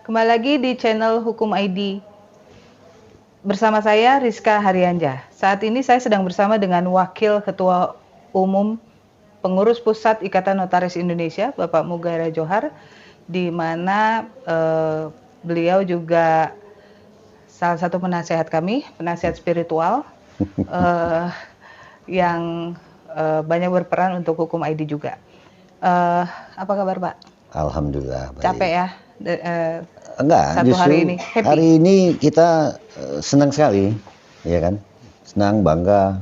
Kembali lagi di channel Hukum ID. Bersama saya Rizka Haryanja. Saat ini saya sedang bersama dengan Wakil Ketua Umum Pengurus Pusat Ikatan Notaris Indonesia, Bapak Mugaira Johar, di mana beliau juga salah satu penasehat kami, penasehat spiritual yang banyak berperan untuk Hukum ID juga. Apa kabar, Pak? Alhamdulillah baik. Capek ya? Enggak, satu justru hari ini happy. Hari ini kita senang sekali, ya kan? Senang, bangga,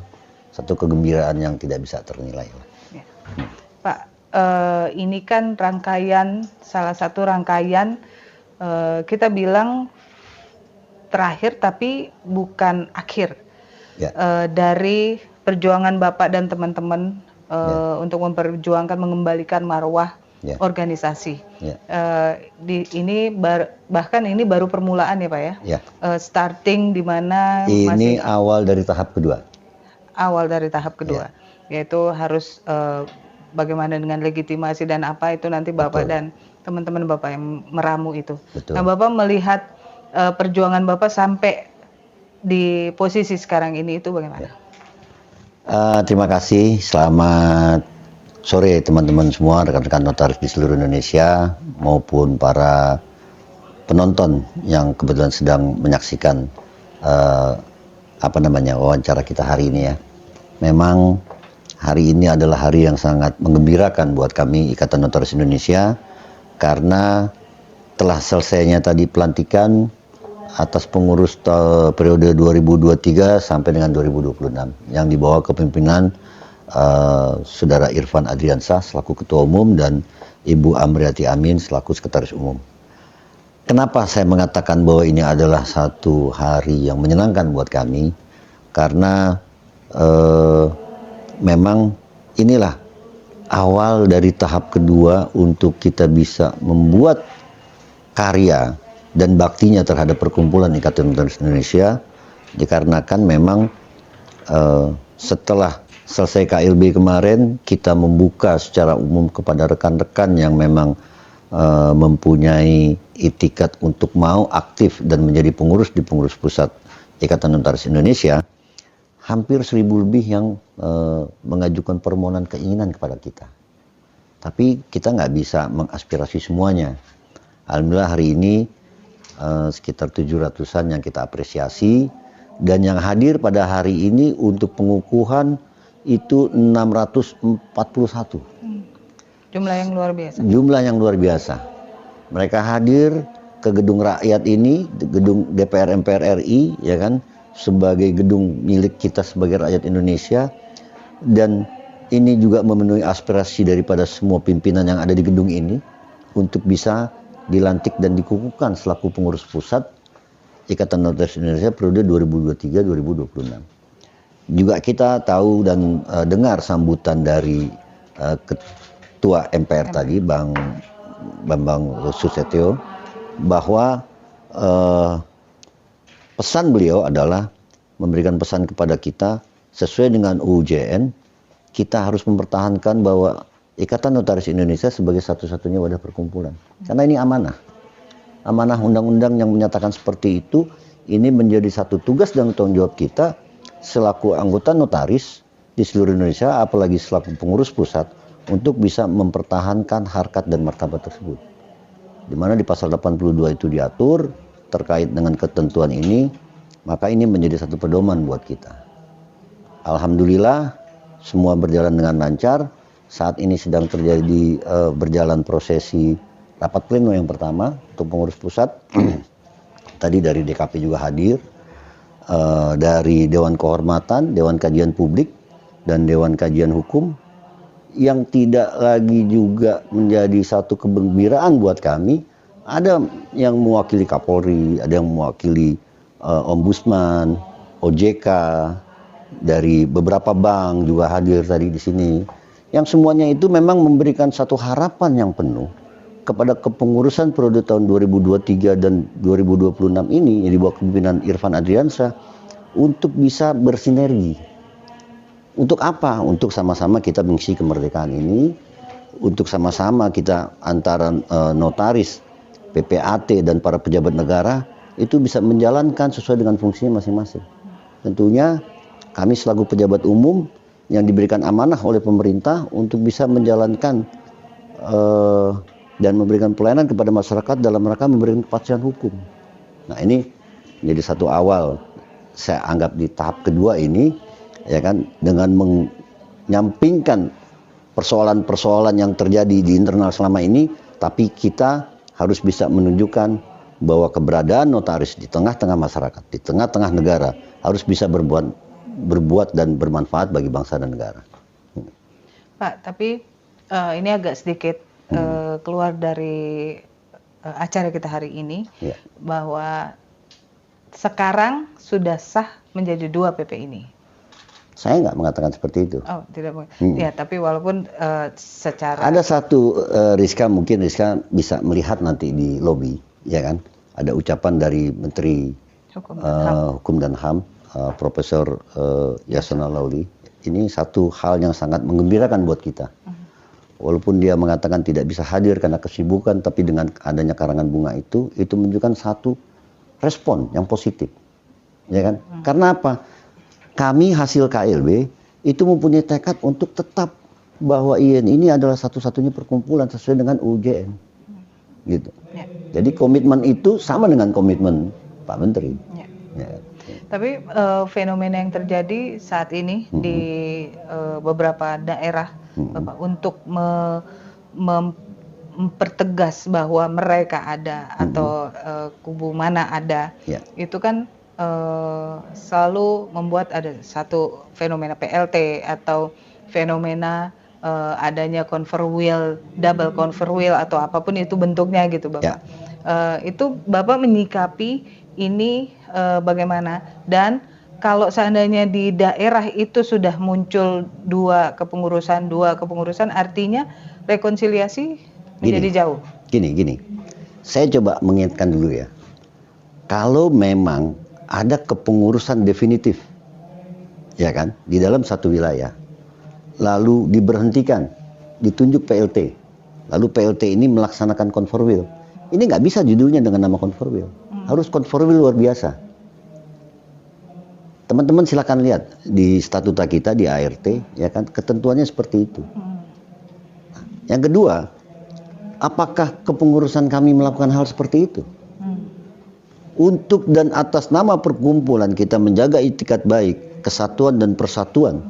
satu kegembiraan yang tidak bisa ternilai. Ya. Pak, ini kan salah satu rangkaian kita bilang terakhir tapi bukan akhir Ya. Dari perjuangan Bapak dan teman-teman untuk memperjuangkan mengembalikan marwah organisasi. Bahkan ini baru permulaan ya Pak ya. Starting di mana ini awal dari tahap kedua. Awal dari tahap kedua, yaitu harus bagaimana dengan legitimasi dan apa itu nanti Bapak dan teman-teman Bapak yang meramu itu. Betul. Nah, Bapak melihat perjuangan Bapak sampai di posisi sekarang ini itu bagaimana? Terima kasih. Selamat sore teman-teman semua, rekan-rekan notaris di seluruh Indonesia maupun para penonton yang kebetulan sedang menyaksikan wawancara kita hari ini ya. Memang hari ini adalah hari yang sangat menggembirakan buat kami Ikatan Notaris Indonesia karena telah selesainya tadi pelantikan atas pengurus periode 2023 sampai dengan 2026 yang dibawa kepemimpinan Saudara Irfan Adriansyah selaku Ketua Umum dan Ibu Amriati Amin selaku Sekretaris Umum. Kenapa saya mengatakan bahwa ini adalah satu hari yang menyenangkan buat kami? Karena memang inilah awal dari tahap kedua untuk kita bisa membuat karya dan baktinya terhadap perkumpulan Ikatan Notaris Indonesia, dikarenakan memang setelah selesai KLB kemarin, kita membuka secara umum kepada rekan-rekan yang memang mempunyai itikat untuk mau aktif dan menjadi pengurus di pengurus pusat Ikatan Notaris Indonesia, hampir 1.000 lebih yang mengajukan permohonan keinginan kepada kita. Tapi kita nggak bisa mengaspirasi semuanya. Alhamdulillah hari ini sekitar 700-an yang kita apresiasi, dan yang hadir pada hari ini untuk pengukuhan itu 641. Jumlah yang luar biasa. Jumlah yang luar biasa. Mereka hadir ke gedung rakyat ini, gedung DPR MPR RI, ya kan, sebagai gedung milik kita sebagai rakyat Indonesia, dan ini juga memenuhi aspirasi daripada semua pimpinan yang ada di gedung ini untuk bisa dilantik dan dikukuhkan selaku pengurus pusat Ikatan Notaris Indonesia periode 2023-2026. Juga kita tahu dan dengar sambutan dari Ketua MPR tadi, Bang Bambang Susetio, bahwa pesan beliau adalah memberikan pesan kepada kita sesuai dengan UUJN, kita harus mempertahankan bahwa Ikatan Notaris Indonesia sebagai satu-satunya wadah perkumpulan. Karena ini amanah. Amanah undang-undang yang menyatakan seperti itu, ini menjadi satu tugas dan tanggung jawab kita selaku anggota notaris di seluruh Indonesia, apalagi selaku pengurus pusat, untuk bisa mempertahankan harkat dan martabat tersebut. Di mana di pasal 82 itu diatur terkait dengan ketentuan ini, maka ini menjadi satu pedoman buat kita. Alhamdulillah semua berjalan dengan lancar. Saat ini sedang terjadi berjalan prosesi rapat pleno yang pertama untuk pengurus pusat. Tadi dari DKP juga hadir. Dari Dewan Kehormatan, Dewan Kajian Publik, dan Dewan Kajian Hukum, yang tidak lagi juga menjadi satu kegembiraan buat kami. Ada yang mewakili Kapolri, ada yang mewakili Ombudsman, OJK, dari beberapa bank juga hadir tadi di sini. Yang semuanya itu memang memberikan satu harapan yang penuh kepada kepengurusan periode tahun 2023 dan 2026 ini yang di bawah kepemimpinan Irfan Adriansyah untuk bisa bersinergi. Untuk apa? Untuk sama-sama kita mengisi kemerdekaan ini, untuk sama-sama kita antara notaris PPAT dan para pejabat negara itu bisa menjalankan sesuai dengan fungsinya masing-masing. Tentunya kami selaku pejabat umum yang diberikan amanah oleh pemerintah untuk bisa menjalankan dan memberikan pelayanan kepada masyarakat dalam rangka memberikan kepastian hukum. Nah, ini menjadi satu awal. Saya anggap di tahap kedua ini, ya kan, dengan menyampingkan persoalan-persoalan yang terjadi di internal selama ini, tapi kita harus bisa menunjukkan bahwa keberadaan notaris di tengah-tengah masyarakat, di tengah-tengah negara harus bisa berbuat dan bermanfaat bagi bangsa dan negara. Pak, tapi ini agak sedikit keluar dari acara kita hari ini, Ya. bahwa sekarang sudah sah menjadi 2 PP ini. Saya nggak mengatakan seperti itu. Oh, tidak boleh. Ya, tapi walaupun secara Ada satu, mungkin Rizka bisa melihat nanti di lobi, ya kan? Ada ucapan dari Menteri Hukum dan HAM, Profesor Yasona Lauli. Ini satu hal yang sangat menggembirakan buat kita. Walaupun dia mengatakan tidak bisa hadir karena kesibukan, tapi dengan adanya karangan bunga itu menunjukkan satu respon yang positif, ya kan? Karena apa? Kami hasil KLB itu mempunyai tekad untuk tetap bahwa IAIN ini adalah satu-satunya perkumpulan sesuai dengan UJN, gitu. Ya. Jadi komitmen itu sama dengan komitmen Pak Menteri. Ya. Ya. Tapi fenomena yang terjadi saat ini di beberapa daerah, Bapak, untuk mempertegas bahwa mereka ada atau kubu mana ada, Ya. itu kan selalu membuat ada satu fenomena PLT atau fenomena adanya confer wheel, double confer wheel atau apapun itu bentuknya gitu, Bapak. Itu Bapak menyikapi ini bagaimana? Dan kalau seandainya di daerah itu sudah muncul dua kepengurusan, artinya rekonsiliasi menjadi jauh. Gini. Saya coba mengingatkan dulu ya. Kalau memang ada kepengurusan definitif, ya kan, di dalam satu wilayah, lalu diberhentikan, ditunjuk PLT, lalu PLT ini melaksanakan confer wheel, ini nggak bisa judulnya dengan nama confer wheel, harus confer wheel luar biasa. Teman-teman silakan lihat di statuta kita di ART, ya kan, ketentuannya seperti itu. Yang kedua, apakah kepengurusan kami melakukan hal seperti itu? Untuk dan atas nama perkumpulan kita menjaga itikat baik, kesatuan dan persatuan,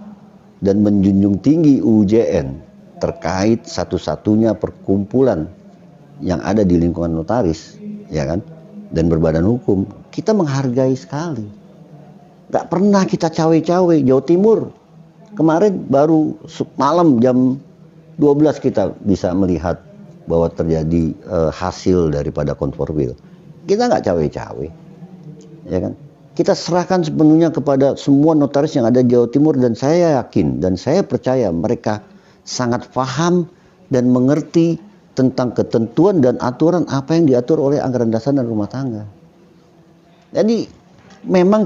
dan menjunjung tinggi UJN terkait satu-satunya perkumpulan yang ada di lingkungan notaris, ya kan, dan berbadan hukum, kita menghargai sekali. Gak pernah kita cawe-cawe. Jawa Timur kemarin baru malam jam 12 kita bisa melihat bahwa terjadi hasil daripada confer wheel. Kita nggak cawe-cawe, ya kan? Kita serahkan sepenuhnya kepada semua notaris yang ada di Jawa Timur, dan saya yakin dan saya percaya mereka sangat paham dan mengerti tentang ketentuan dan aturan apa yang diatur oleh anggaran dasar dan rumah tangga. Jadi memang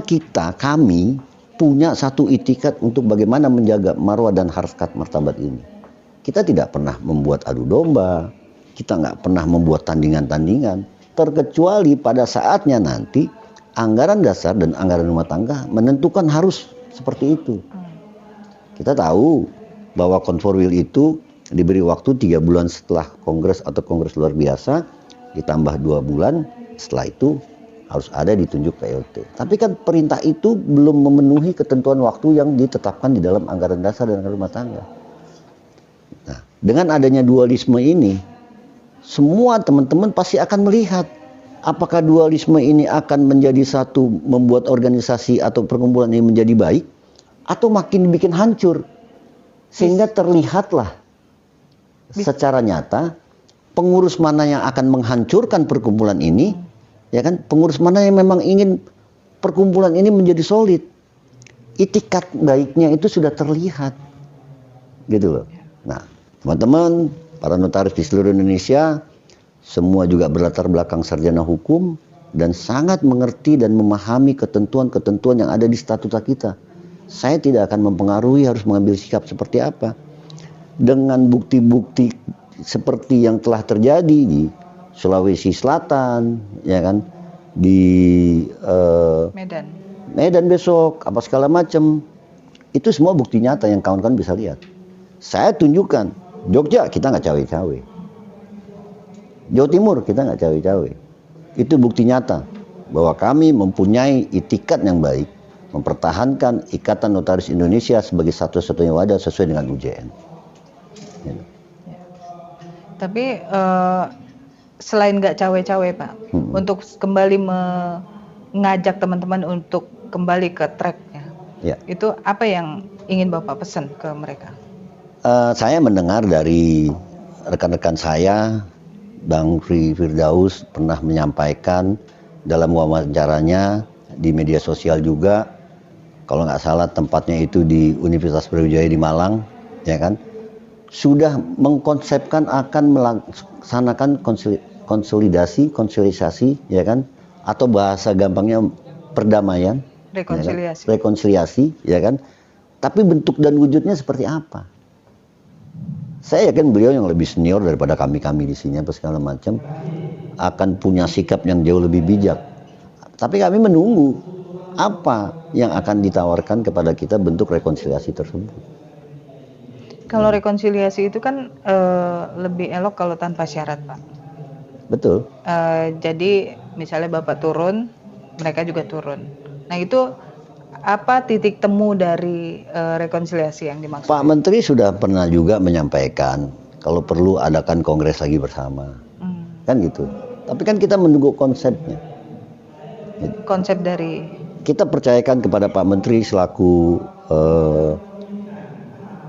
kami punya satu itikat untuk bagaimana menjaga marwah dan harkat martabat ini. Kita tidak pernah membuat adu domba, kita nggak pernah membuat tandingan-tandingan. Terkecuali pada saatnya nanti anggaran dasar dan anggaran rumah tangga menentukan harus seperti itu. Kita tahu bahwa confer wheel itu diberi waktu 3 bulan setelah kongres atau kongres luar biasa, ditambah 2 bulan setelah itu harus ada ditunjuk PLT. Tapi kan perintah itu belum memenuhi ketentuan waktu yang ditetapkan di dalam anggaran dasar dan anggaran rumah tangga. Nah, dengan adanya dualisme ini, semua teman-teman pasti akan melihat apakah dualisme ini akan menjadi satu membuat organisasi atau perkumpulan ini menjadi baik, atau makin dibikin hancur, sehingga terlihatlah secara nyata pengurus mana yang akan menghancurkan perkumpulan ini, ya kan, pengurus mana yang memang ingin perkumpulan ini menjadi solid. Itikat baiknya itu sudah terlihat, gitu loh. Nah, teman-teman para notaris di seluruh Indonesia, semua juga berlatar belakang sarjana hukum dan sangat mengerti dan memahami ketentuan-ketentuan yang ada di statuta kita. Saya tidak akan mempengaruhi harus mengambil sikap seperti apa. Dengan bukti-bukti seperti yang telah terjadi di Sulawesi Selatan, ya kan, di Medan. Medan besok, apa segala macam. Itu semua bukti nyata yang kawan-kawan bisa lihat. Saya tunjukkan, Jogja kita nggak cawe-cawe, Jawa Timur kita nggak cawe-cawe. Itu bukti nyata bahwa kami mempunyai itikat yang baik, mempertahankan Ikatan Notaris Indonesia sebagai satu-satunya wadah sesuai dengan UJN. Gitu. Tapi selain nggak cawe-cawe Pak, untuk kembali mengajak teman-teman untuk kembali ke tracknya, itu apa yang ingin Bapak pesan ke mereka? Saya mendengar dari rekan-rekan saya, Bang Firdaus pernah menyampaikan dalam wawancaranya di media sosial juga, kalau nggak salah tempatnya itu di Universitas Brawijaya di Malang, ya kan, sudah mengkonsepkan akan melaksanakan konsolidasi, ya kan, atau bahasa gampangnya perdamaian, rekonsiliasi, ya kan. Tapi bentuk dan wujudnya seperti apa? Saya yakin beliau yang lebih senior daripada kami di sini apa segala macam akan punya sikap yang jauh lebih bijak. Tapi kami menunggu apa yang akan ditawarkan kepada kita bentuk rekonsiliasi tersebut. Kalau rekonsiliasi itu kan lebih elok kalau tanpa syarat, Pak. Betul. Jadi misalnya Bapak turun, mereka juga turun. Nah itu apa titik temu dari rekonsiliasi yang dimaksud? Pak Menteri sudah pernah juga menyampaikan kalau perlu adakan kongres lagi bersama, kan gitu. Tapi kan kita menunggu konsepnya. Konsep dari? Kita percayakan kepada Pak Menteri selaku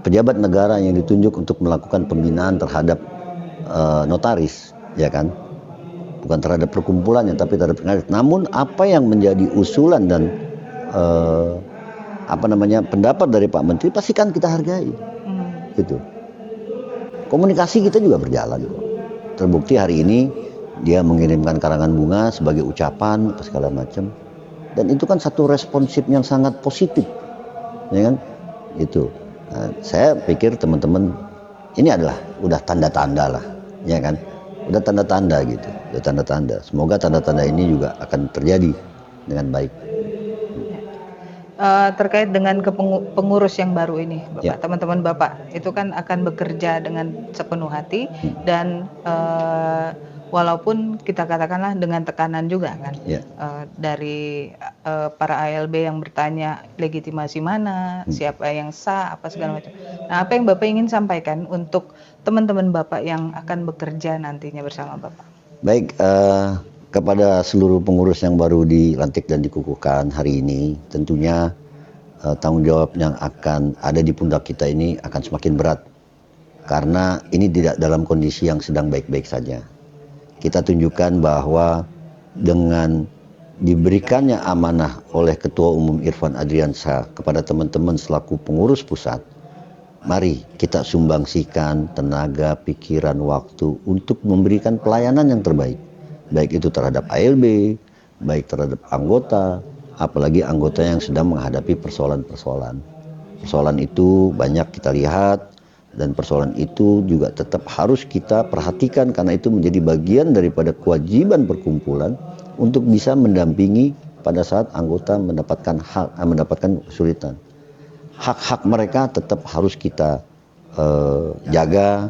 pejabat negara yang ditunjuk untuk melakukan pembinaan terhadap notaris, ya kan? Bukan terhadap perkumpulannya, tapi terhadap notaris. Namun apa yang menjadi usulan dan pendapat dari Pak Menteri pasti kan kita hargai, gitu. Komunikasi kita juga berjalan. Terbukti hari ini dia mengirimkan karangan bunga sebagai ucapan segala macam, dan itu kan satu responsif yang sangat positif, ya kan? Itu. Nah, saya pikir teman-teman ini adalah udah tanda-tanda lah, ya kan? Udah tanda-tanda gitu, udah tanda-tanda. Semoga tanda-tanda ini juga akan terjadi dengan baik. Terkait dengan pengurus yang baru ini, Bapak, teman-teman Bapak itu kan akan bekerja dengan sepenuh hati dan walaupun kita katakanlah dengan tekanan juga kan, dari para ALB yang bertanya legitimasi mana, siapa yang sah, apa segala macam. Nah, apa yang Bapak ingin sampaikan untuk teman-teman Bapak yang akan bekerja nantinya bersama Bapak? Baik, kepada seluruh pengurus yang baru dilantik dan dikukuhkan hari ini, tentunya tanggung jawab yang akan ada di pundak kita ini akan semakin berat. Karena ini tidak dalam kondisi yang sedang baik-baik saja. Kita tunjukkan bahwa dengan diberikannya amanah oleh Ketua Umum Irfan Adriansyah kepada teman-teman selaku pengurus pusat, mari kita sumbangsikan tenaga, pikiran, waktu untuk memberikan pelayanan yang terbaik. Baik itu terhadap ALB, baik terhadap anggota, apalagi anggota yang sedang menghadapi persoalan-persoalan. Persoalan itu banyak kita lihat, dan persoalan itu juga tetap harus kita perhatikan karena itu menjadi bagian daripada kewajiban perkumpulan untuk bisa mendampingi pada saat anggota mendapatkan kesulitan. Hak-hak mereka tetap harus kita jaga,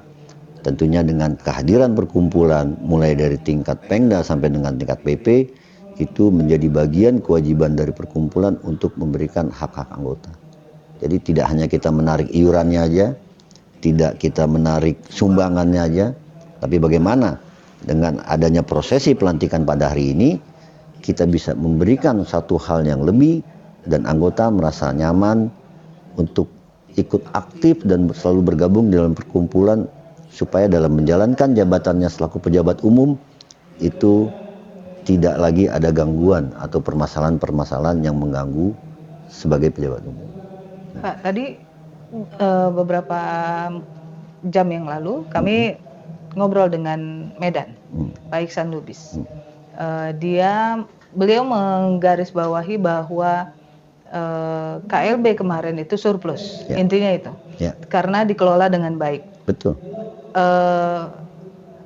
tentunya dengan kehadiran perkumpulan mulai dari tingkat Pengda sampai dengan tingkat PP, itu menjadi bagian kewajiban dari perkumpulan untuk memberikan hak-hak anggota. Jadi tidak hanya kita menarik iurannya aja, tidak kita menarik sumbangannya aja, tapi bagaimana dengan adanya prosesi pelantikan pada hari ini, kita bisa memberikan satu hal yang lebih dan anggota merasa nyaman untuk ikut aktif dan selalu bergabung dalam perkumpulan supaya dalam menjalankan jabatannya selaku pejabat umum itu tidak lagi ada gangguan atau permasalahan-permasalahan yang mengganggu sebagai pejabat umum. Pak, tadi beberapa jam yang lalu kami ngobrol dengan Medan, Pak Iksan Lubis. Beliau menggarisbawahi bahwa KLB kemarin itu surplus, intinya itu, karena dikelola dengan baik. Betul.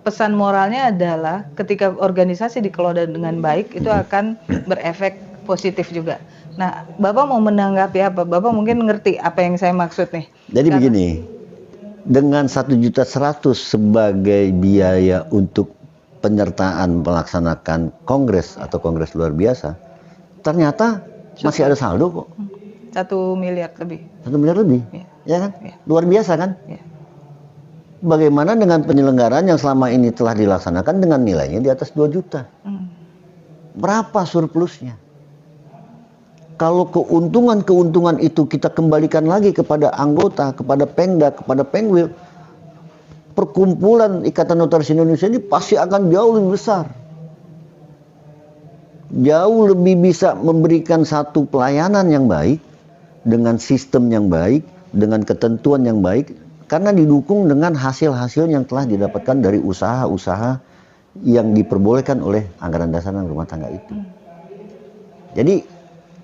pesan moralnya adalah ketika organisasi dikelola dengan baik itu akan berefek positif juga. Nah, Bapak mau menanggapi apa? Bapak mungkin ngerti apa yang saya maksud nih. Jadi begini, dengan 1.100.000 sebagai biaya untuk penyertaan melaksanakan kongres atau kongres luar biasa, ternyata masih ada saldo kok. 1 miliar lebih. 1 miliar lebih, ya kan? Luar biasa kan? Ya. Bagaimana dengan penyelenggaraan yang selama ini telah dilaksanakan dengan nilainya di atas 2 juta? Berapa surplusnya? Kalau keuntungan itu kita kembalikan lagi kepada anggota, kepada Pengda, kepada Pengwil, perkumpulan Ikatan Notaris Indonesia ini pasti akan jauh lebih besar. Jauh lebih bisa memberikan satu pelayanan yang baik, dengan sistem yang baik, dengan ketentuan yang baik, karena didukung dengan hasil-hasil yang telah didapatkan dari usaha-usaha yang diperbolehkan oleh anggaran dasar dan rumah tangga itu. Jadi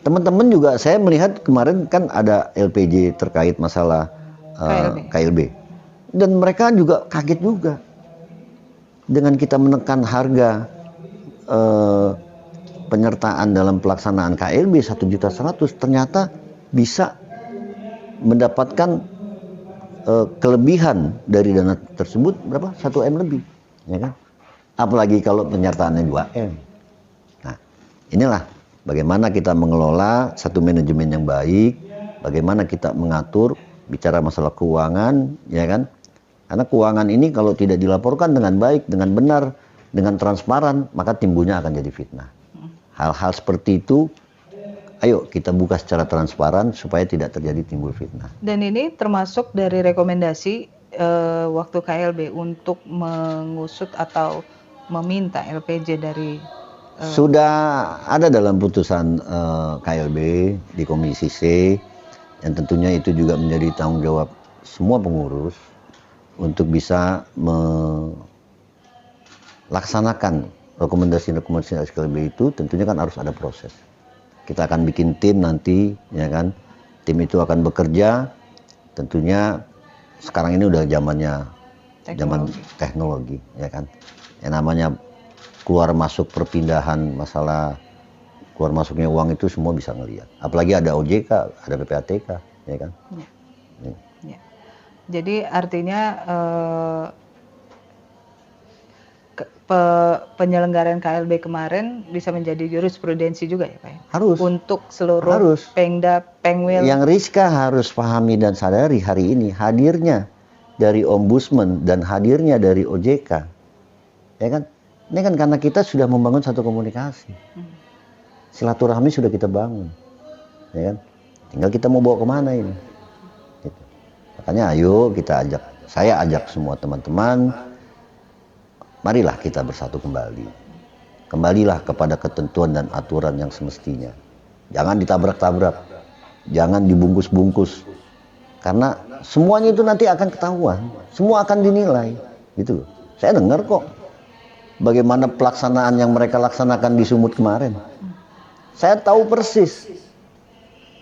teman-teman juga saya melihat kemarin kan ada LPJ terkait masalah KLB. Dan mereka juga kaget juga dengan kita menekan harga penyertaan dalam pelaksanaan KLB 1.100.000 ternyata bisa mendapatkan kelebihan dari dana tersebut berapa? 1M lebih, ya kan? Apalagi kalau penyertaannya 2M. Nah, inilah bagaimana kita mengelola satu manajemen yang baik, bagaimana kita mengatur bicara masalah keuangan, ya kan? Karena keuangan ini kalau tidak dilaporkan dengan baik, dengan benar, dengan transparan, maka timbulnya akan jadi fitnah. Hal-hal seperti itu, ayo kita buka secara transparan supaya tidak terjadi timbul fitnah. Dan ini termasuk dari rekomendasi waktu KLB untuk mengusut atau meminta LPJ dari sudah ada dalam putusan KLB di Komisi C, yang tentunya itu juga menjadi tanggung jawab semua pengurus untuk bisa melaksanakan rekomendasi-rekomendasi KLB itu. Tentunya kan harus ada proses. Kita akan bikin tim nanti, ya kan? Tim itu akan bekerja. Tentunya sekarang ini udah zaman teknologi, ya kan? Yang namanya keluar masuk perpindahan masalah keluar masuknya uang itu semua bisa ngelihat. Apalagi ada OJK, ada PPATK, ya kan? Ya. Ya. Jadi artinya penyelenggaraan KLB kemarin bisa menjadi jurisprudensi juga ya Pak? Harus. Untuk seluruh Pengda, Pengwil. Yang Rizka harus pahami dan sadari hari ini hadirnya dari Ombudsman dan hadirnya dari OJK, ya kan? Ini kan karena kita sudah membangun satu komunikasi. Silaturahmi sudah kita bangun, ya kan? Tinggal kita mau bawa kemana ini. Gitu. Makanya ayo saya ajak semua teman-teman, marilah kita bersatu kembali. Kembalilah kepada ketentuan dan aturan yang semestinya. Jangan ditabrak-tabrak, jangan dibungkus-bungkus. Karena semuanya itu nanti akan ketahuan, semua akan dinilai, gitu loh. Saya dengar kok bagaimana pelaksanaan yang mereka laksanakan di Sumut kemarin. Saya tahu persis.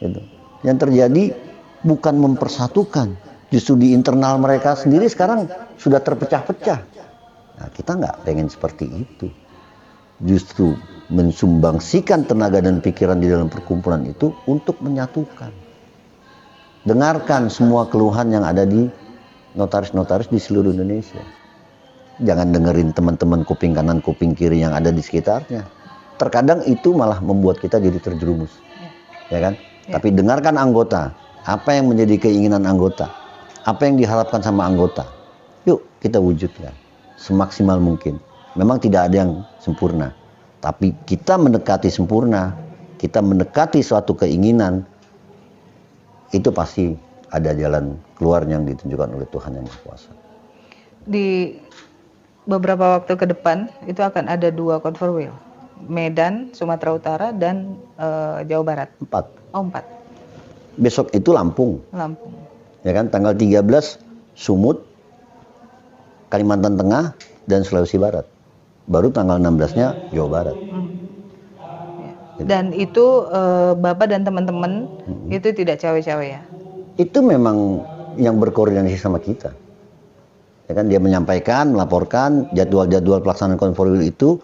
Gitu. Yang terjadi bukan mempersatukan, justru di internal mereka sendiri sekarang sudah terpecah-pecah. Nah, kita nggak pengen seperti itu. Justru mensumbangsikan tenaga dan pikiran di dalam perkumpulan itu untuk menyatukan. Dengarkan semua keluhan yang ada di notaris-notaris di seluruh Indonesia. Jangan dengerin teman-teman kuping kanan, kuping kiri yang ada di sekitarnya. Terkadang itu malah membuat kita jadi terjerumus. Ya kan? Tapi dengarkan anggota. Apa yang menjadi keinginan anggota? Apa yang diharapkan sama anggota? Yuk kita wujudkan semaksimal mungkin. Memang tidak ada yang sempurna. Tapi kita mendekati sempurna, kita mendekati suatu keinginan, itu pasti ada jalan keluar yang ditunjukkan oleh Tuhan Yang Maha Kuasa. Di beberapa waktu ke depan itu akan ada 2 konferwil, Medan, Sumatera Utara, dan Jawa Barat. 4. Oh, 4. Besok itu Lampung. Lampung. Ya kan, tanggal 13 Sumut, Kalimantan Tengah, dan Sulawesi Barat. Baru tanggal 16-nya Jawa Barat. Dan itu Bapak dan teman-teman itu tidak cawe-cawe ya? Itu memang yang berkoordinasi sama kita. Ya kan, dia menyampaikan, melaporkan jadwal-jadwal pelaksanaan konforwil itu,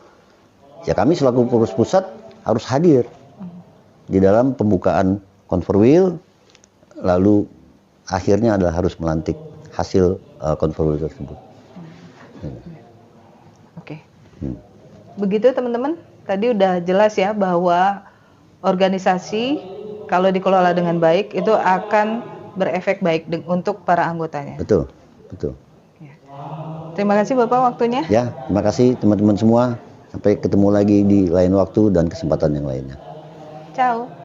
ya kami selaku pengurus pusat harus hadir di dalam pembukaan konforwil, lalu akhirnya adalah harus melantik hasil konforwil tersebut. Oke. Begitu teman-teman, tadi udah jelas ya bahwa organisasi kalau dikelola dengan baik itu akan berefek baik untuk para anggotanya. Betul, betul. Terima kasih Bapak waktunya. Ya, terima kasih teman-teman semua. Sampai ketemu lagi di lain waktu dan kesempatan yang lainnya. Ciao.